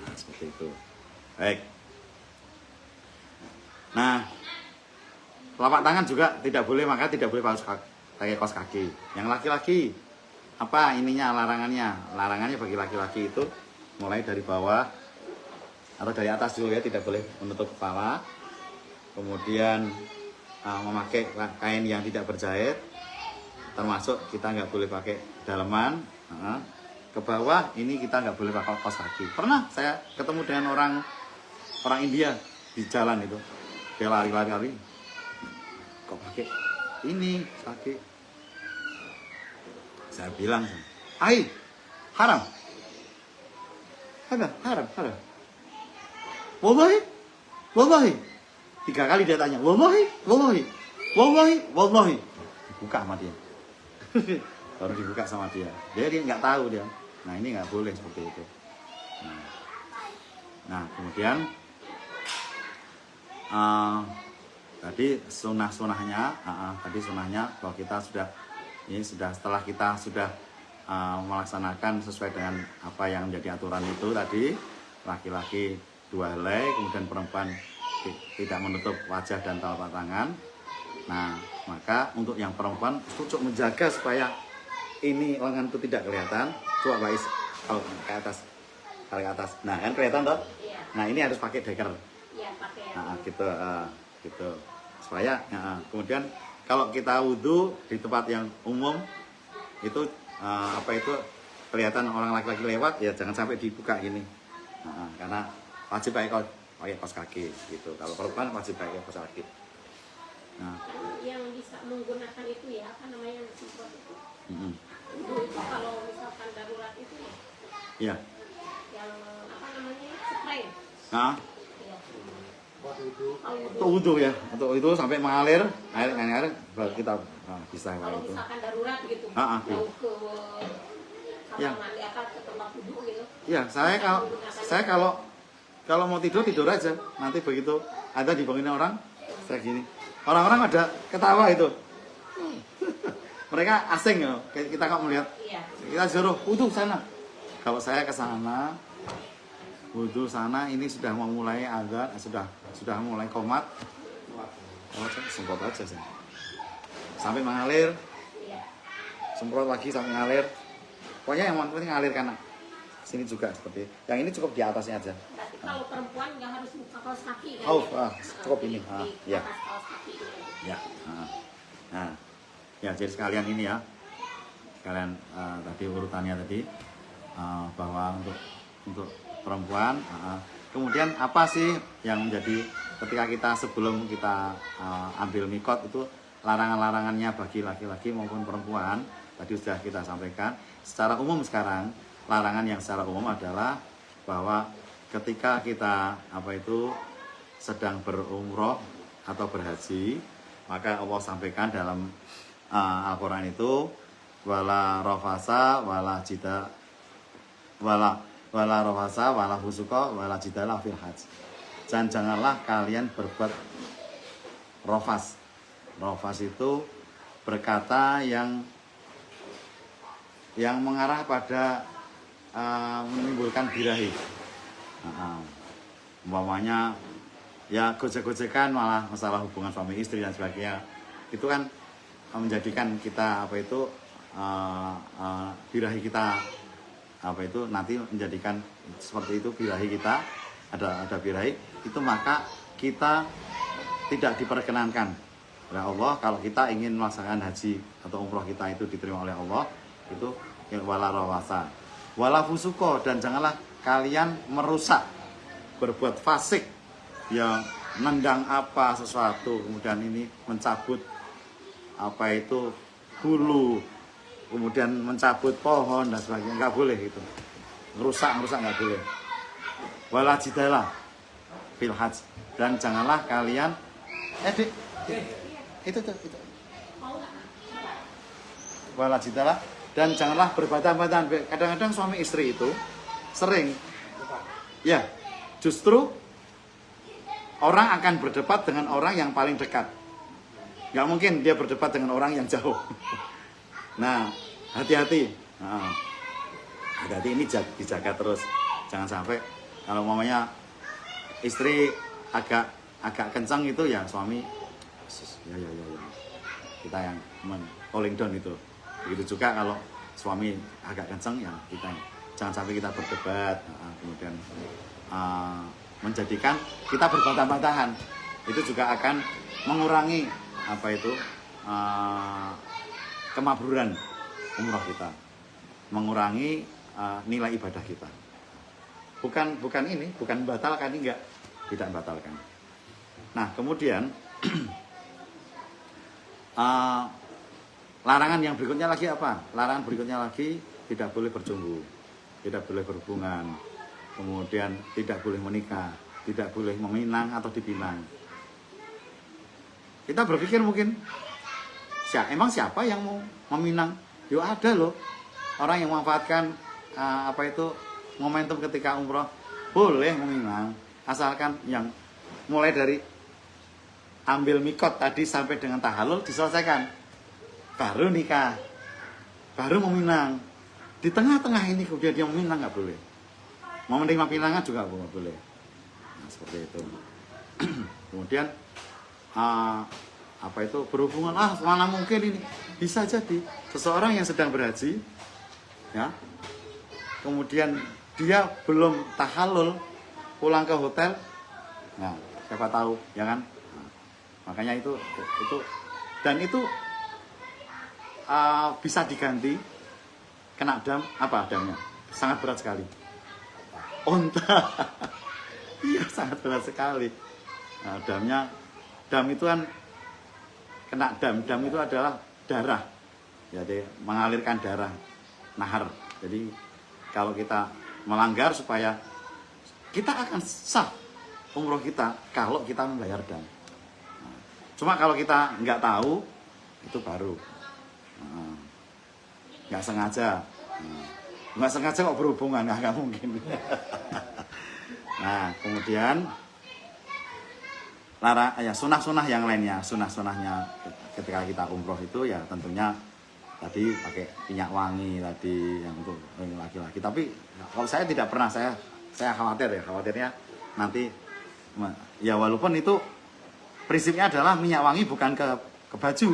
Nah, seperti itu. Baik. Nah, telapak tangan juga tidak boleh, maka tidak boleh pakai kaos kaki. Yang laki-laki, apa ininya larangannya? Larangannya bagi laki-laki itu mulai dari bawah atau dari atas dulu ya, tidak boleh menutup kepala. Kemudian memakai kain yang tidak berjahit, termasuk kita nggak boleh pakai daleman. Ke bawah ini kita nggak boleh pakai kaos kaki. Pernah saya ketemu dengan orang India di jalan itu, dia lari-lari, kok pakai ini kaki. Saya bilang, haram. Haram. Wallahi. 3 kali dia tanya, wallahi. Dibuka sama dia. Baru dibuka sama dia. Dia nggak tahu dia. Nah ini nggak boleh seperti itu. Nah kemudian tadi sunahnya bahwa kita sudah setelah kita sudah melaksanakan sesuai dengan apa yang menjadi aturan itu tadi, laki-laki 2 helai, kemudian perempuan tidak menutup wajah dan telapak tangan. Nah maka untuk yang perempuan untuk menjaga supaya ini lengan itu tidak kelihatan, coba Bais kalau ke atas, nah kan kelihatan toh. Nah ini harus pakai deker. Iya, pakai. Gitu. Supaya kemudian kalau kita wudhu di tempat yang umum itu kelihatan orang laki-laki lewat, ya jangan sampai dibuka gini. Karena wajib pakai kaos kaki gitu. Kalau perempuan wajib pakai kaos kaki. Nah, yang bisa menggunakan itu ya, apa namanya yang semprot itu? Itu kalau misalkan darurat itu ya. Iya. Yang apa namanya? Spray. Untuk wudhu ya, untuk itu sampai mengalir air baru kita bisa kalau itu. Misalkan darurat gitu, jauh ke ke tempat wudhu gitu. Ya, saya kalau mau tidur aja. Nanti begitu ada dibangunin orang, saya gini. Orang-orang ada ketawa itu. Mereka asing ya, kita kok melihat. Kita suruh wudhu sana. Kalau saya ke sana, wudhu sana, ini sudah mau mulai azan, sudah mulai qomat. Semprot aja saya. Sampai mengalir. Semprot lagi sampai mengalir. Pokoknya yang penting ngalir karena sini juga seperti. Yang ini cukup di atasnya aja. Berarti kalau perempuan nggak harus buka kaos kaki kan? Cukup ini. Ya. Kaos kaki. Ya. Nah. Ya, jadi sekalian ini ya. Sekalian tadi urutannya tadi bahwa untuk perempuan. Kemudian apa sih yang menjadi ketika kita sebelum kita ambil mikot itu larangan-larangannya bagi laki-laki maupun perempuan tadi sudah kita sampaikan. secara umum sekarang, larangan yang secara umum adalah bahwa ketika kita sedang berumroh atau berhaji, maka Allah sampaikan dalam Al-Quran itu wala rafasa wala jida wala rafasa wala fusuqa wala jidala fil hajj. Dan janganlah kalian berbuat rafas. Rafas itu berkata yang mengarah pada menimbulkan birahi. Umpamanya ya gojek-gojekan, malah masalah hubungan suami istri dan sebagainya, itu kan menjadikan kita birahi kita nanti menjadikan seperti itu, birahi kita ada birahi itu, maka kita tidak diperkenankan oleh Allah kalau kita ingin melaksanakan haji atau umroh kita itu diterima oleh Allah, itu wala rawasa wala fusuko, dan janganlah kalian merusak, berbuat fasik, yang nendang sesuatu, kemudian ini mencabut hulu, kemudian mencabut pohon dan sebagainya, nggak boleh itu, ngerusak nggak boleh. Wala jidala fil hajj, dan janganlah kalian itu wala jidala, dan janganlah berbantah-bantahan. Kadang-kadang suami istri itu sering ya justru orang akan berdebat dengan orang yang paling dekat. Nggak mungkin dia berdebat dengan orang yang jauh. Nah, hati-hati. Hati-hati, ini dijaga terus. Jangan sampai kalau mamanya istri agak kencang itu ya suami ya. Kita yang calling down itu. Begitu juga kalau suami agak kencang ya kita jangan sampai kita berdebat. Kemudian menjadikan kita berbantah-bantahan, itu juga akan mengurangi kemabruran umroh kita, mengurangi nilai ibadah kita. Bukan membatalkan, tidak membatalkan. Nah, kemudian larangan yang berikutnya lagi apa? Larangan berikutnya lagi tidak boleh berjumpa, tidak boleh berhubungan, kemudian tidak boleh menikah, tidak boleh meminang atau dipinang. Kita berpikir mungkin emang siapa yang mau meminang? Yo ada loh orang yang memanfaatkan momentum ketika umroh, boleh meminang, asalkan yang mulai dari ambil mikot tadi sampai dengan tahallul diselesaikan, baru nikah, baru meminang. Di tengah-tengah ini kemudian dia meminang, nggak boleh. Mau menerima pinangan juga nggak boleh. Nah, seperti itu. Kemudian berhubungan, mana mungkin ini. Bisa jadi seseorang yang sedang berhaji ya, kemudian dia belum tahallul, pulang ke hotel, nah siapa tahu ya kan. Nah, makanya itu dan itu bisa diganti, kena dam, damnya sangat berat sekali, onta. Iya, sangat berat sekali. Nah, dam itu kan kena dam itu adalah darah, jadi mengalirkan darah, nahar. Jadi kalau kita melanggar, supaya kita akan sah umroh kita kalau kita membayar dam. Nah, cuma kalau kita nggak tahu, itu baru nggak sengaja, nggak sengaja kok berhubungan, nggak mungkin. Nah, kemudian sunah-sunah yang lainnya, sunahnya ketika kita umroh itu ya tentunya tadi pakai minyak wangi tadi yang untuk laki-laki. Tapi kalau saya tidak pernah, saya khawatirnya nanti ya, walaupun itu prinsipnya adalah minyak wangi bukan ke baju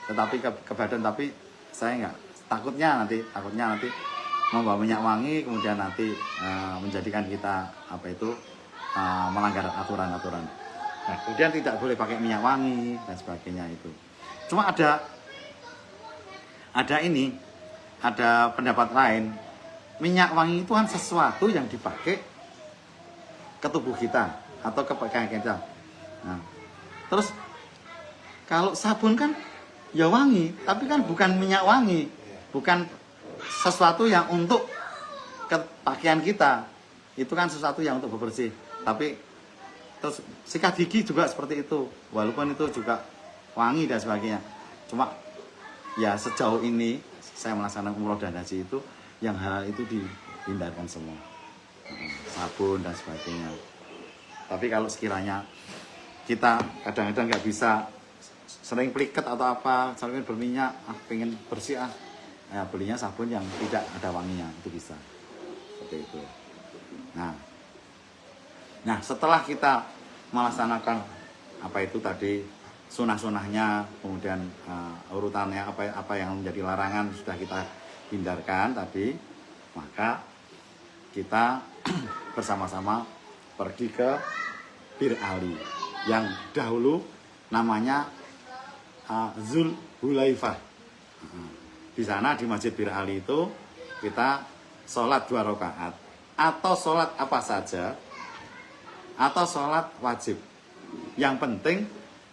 tetapi ke badan, tapi saya nggak, takutnya nanti membawa minyak wangi kemudian nanti menjadikan kita melanggar aturan-aturan. Nah, kemudian tidak boleh pakai minyak wangi dan sebagainya itu. Cuma ada pendapat lain, minyak wangi itu kan sesuatu yang dipakai ke tubuh kita atau ke pakaian kita. Nah, terus kalau sabun kan ya wangi, tapi kan bukan minyak wangi, bukan sesuatu yang untuk pakaian kita. Itu kan sesuatu yang untuk bebersih. Tapi terus sikat gigi juga seperti itu. Walaupun itu juga wangi dan sebagainya. Cuma ya sejauh ini saya melaksanakan umroh dan haji itu yang hal itu dihindarkan semua. Sabun dan sebagainya. Tapi kalau sekiranya kita kadang-kadang nggak bisa, sering peliket atau apa, sering berminyak, pengen bersih ya belinya sabun yang tidak ada wanginya, itu bisa. Seperti itu. Nah, setelah kita melaksanakan apa itu tadi sunah-sunahnya, kemudian urutannya apa yang menjadi larangan sudah kita hindarkan tadi, maka kita bersama-sama pergi ke Bir Ali yang dahulu namanya Zul Hulaifah. Di sana di Masjid Bir Ali itu kita sholat 2 rakaat atau sholat apa saja atau sholat wajib. Yang penting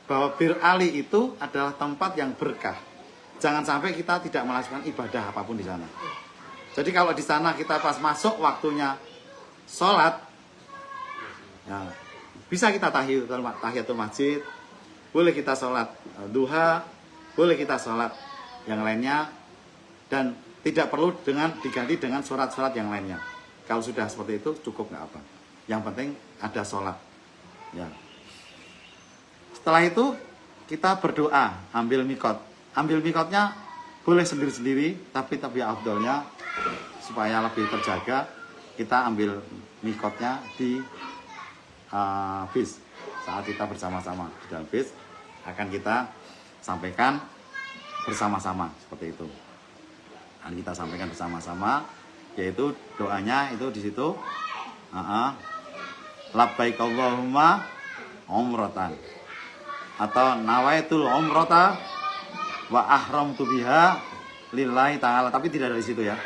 bahwa Bir Ali itu adalah tempat yang berkah. Jangan sampai kita tidak melakukan ibadah apapun di sana. Jadi kalau di sana kita pas masuk waktunya sholat, ya, bisa kita tahiyatul masjid, boleh kita sholat duha, boleh kita sholat yang lainnya, dan tidak perlu diganti dengan surat-surat yang lainnya. Kalau sudah seperti itu cukup nggak apa. Yang penting ada sholat. Ya. Setelah itu kita berdoa, ambil mikot. Ambil mikotnya boleh sendiri-sendiri, tapi afdolnya supaya lebih terjaga, kita ambil mikotnya di bis. Saat kita bersama-sama di dalam bis akan kita sampaikan bersama-sama seperti itu. Dan kita sampaikan bersama-sama, yaitu doanya itu di situ. Labbaik Allahumma umratan atau nawaitul umrata wa ahramtu biha lillahi ta'ala, tapi tidak dari situ ya.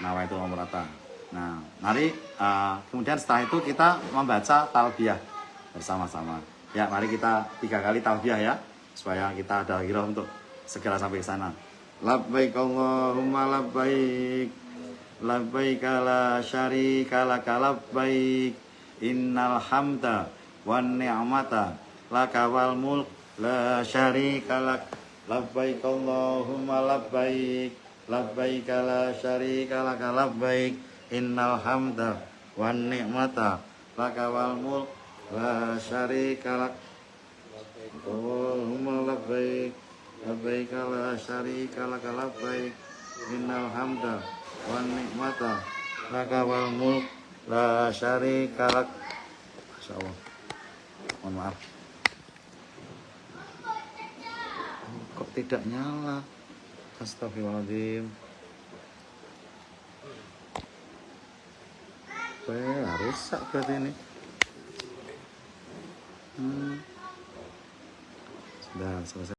Nawaitul umrata. Nah, mari kemudian setelah itu kita membaca talbiyah bersama-sama. Ya, mari kita 3 kali talbiyah ya, supaya kita ada hira untuk segera sampai ke sana. Labbaik Allahumma labbaik, labbaik la syarika laka labbaik, innal hamda wan ni'mata laka wal mulk la syarika lak, labbaik Allahumma labbaik, labbaik la syarika laka labbaik, innal hamda wan ni'mata laka wal mulk la syarika lak, Allahumma labbaik, labbaik la syarika laka labbaik, innal hamda wan ni'mata laka wal mulk la syarika lak. Masyaallah. Mohon maaf. Kok tidak nyala? Astagfirullahaladzim. Rusak berarti ini. Sudah selesai.